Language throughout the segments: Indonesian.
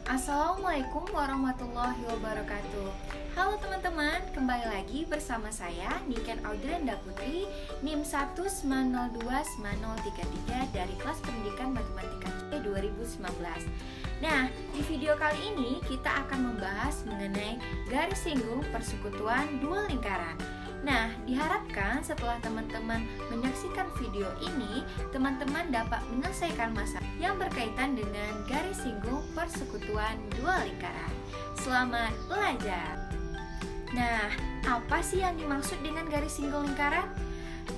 Assalamualaikum warahmatullahi wabarakatuh. Halo teman-teman, kembali lagi bersama saya Niken Audrenda Putri, NIM 1902933 dari kelas pendidikan matematika C 2019. Nah, di video kali ini kita akan membahas mengenai garis singgung persekutuan dua lingkaran. Nah, diharapkan setelah teman-teman menyaksikan video ini, teman-teman dapat menyelesaikan masalah yang berkaitan dengan garis singgung persekutuan dua lingkaran. Selamat belajar! Nah, apa sih yang dimaksud dengan garis singgung lingkaran?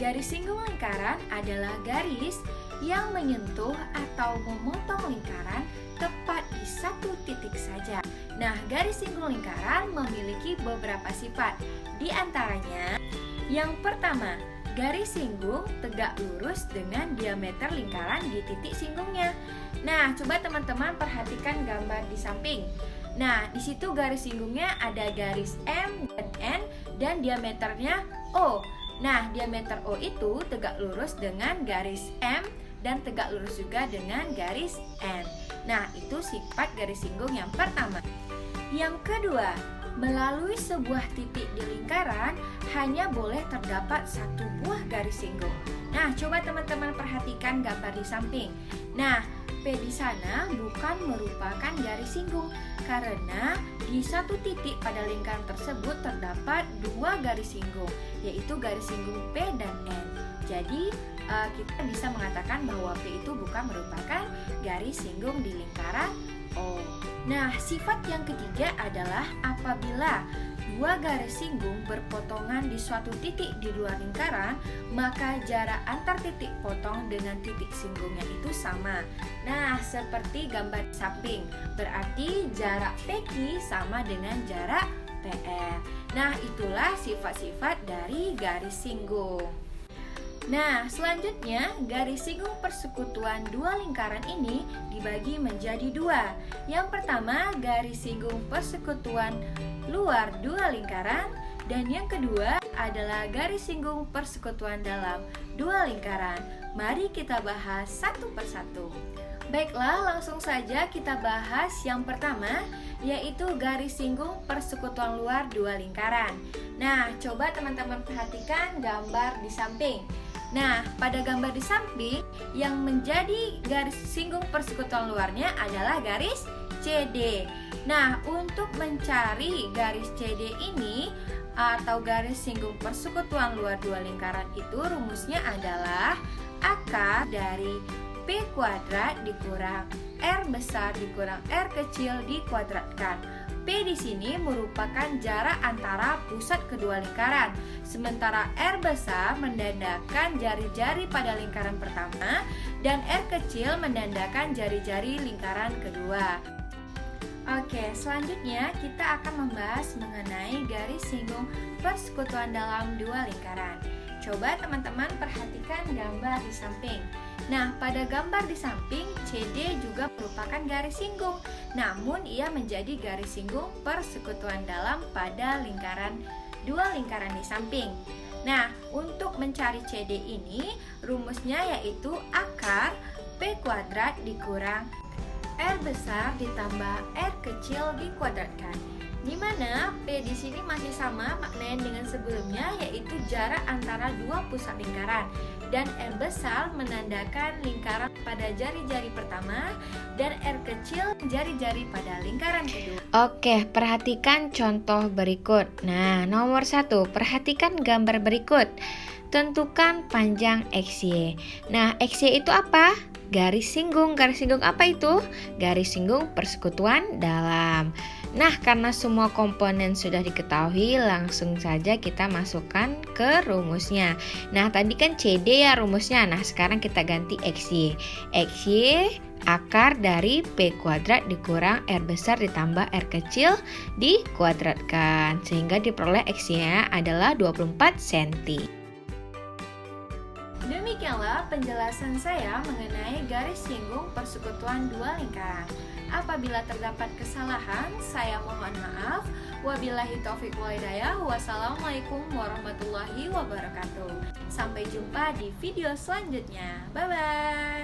Garis singgung lingkaran adalah garis yang menyentuh atau memotong lingkaran tepat di satu titik saja. Nah, garis singgung lingkaran memiliki beberapa sifat. Di antaranya, yang pertama, garis singgung tegak lurus dengan diameter lingkaran di titik singgungnya. Nah, coba teman-teman perhatikan gambar di samping. Nah, di situ garis singgungnya ada garis M dan N dan diameternya O. Nah, diameter O itu tegak lurus dengan garis M dan tegak lurus juga dengan garis N. Nah, itu sifat garis singgung yang pertama. Yang kedua, melalui sebuah titik di lingkaran hanya boleh terdapat satu buah garis singgung. Nah, coba teman-teman perhatikan gambar di samping. Nah, P di sana bukan merupakan garis singgung karena di satu titik pada lingkaran tersebut terdapat dua garis singgung, yaitu garis singgung P dan N. Jadi, kita bisa mengatakan bahwa P itu bukan merupakan garis singgung di lingkaran O. Nah, sifat yang ketiga adalah apabila dua garis singgung berpotongan di suatu titik di luar lingkaran, maka jarak antar titik potong dengan titik singgungnya itu sama. Nah, seperti gambar di samping, berarti jarak PQ sama dengan jarak PR. Nah, itulah sifat-sifat dari garis singgung. Nah, selanjutnya garis singgung persekutuan dua lingkaran ini dibagi menjadi dua. Yang pertama, garis singgung persekutuan luar dua lingkaran, dan yang kedua adalah garis singgung persekutuan dalam dua lingkaran. Mari kita bahas satu persatu. Baiklah, langsung saja kita bahas yang pertama, yaitu garis singgung persekutuan luar dua lingkaran. Nah, coba teman-teman perhatikan gambar di samping. Nah, pada gambar di samping yang menjadi garis singgung persekutuan luarnya adalah garis CD. Nah, untuk mencari garis CD ini atau garis singgung persekutuan luar dua lingkaran itu rumusnya adalah akar dari P kuadrat dikurang R besar dikurang R kecil dikuadratkan. P di sini merupakan jarak antara pusat kedua lingkaran, sementara R besar menandakan jari-jari pada lingkaran pertama dan R kecil menandakan jari-jari lingkaran kedua. Oke, selanjutnya kita akan membahas mengenai garis singgung persekutuan dalam dua lingkaran. Coba teman-teman perhatikan gambar di samping. Nah, pada gambar di samping, CD juga merupakan garis singgung, namun ia menjadi garis singgung persekutuan dalam pada lingkaran dua lingkaran di samping. Nah, untuk mencari CD ini, rumusnya yaitu akar P kuadrat dikurang R besar ditambah R kecil dikuadratkan. Di mana P di sini masih sama maknanya dengan sebelumnya, yaitu jarak antara dua pusat lingkaran, dan R besar menandakan lingkaran pada jari-jari pertama dan R kecil jari-jari pada lingkaran kedua. Oke, perhatikan contoh berikut. Nah, nomor 1, perhatikan gambar berikut. Tentukan panjang XY. Nah, XY itu apa? Garis singgung. Garis singgung apa itu? Garis singgung persekutuan dalam. Nah, karena semua komponen sudah diketahui, langsung saja kita masukkan ke rumusnya. Nah, tadi kan CD ya rumusnya. Nah, sekarang kita ganti XY. XY akar dari P kuadrat dikurang R besar ditambah R kecil dikuadratkan, sehingga diperoleh XY-nya adalah 24 cm. Demikianlah penjelasan saya mengenai garis singgung persekutuan dua lingkaran. Apabila terdapat kesalahan, saya mohon maaf. Wabillahi taufiq wal hidayah. Wassalamualaikum warahmatullahi wabarakatuh. Sampai jumpa di video selanjutnya. Bye bye.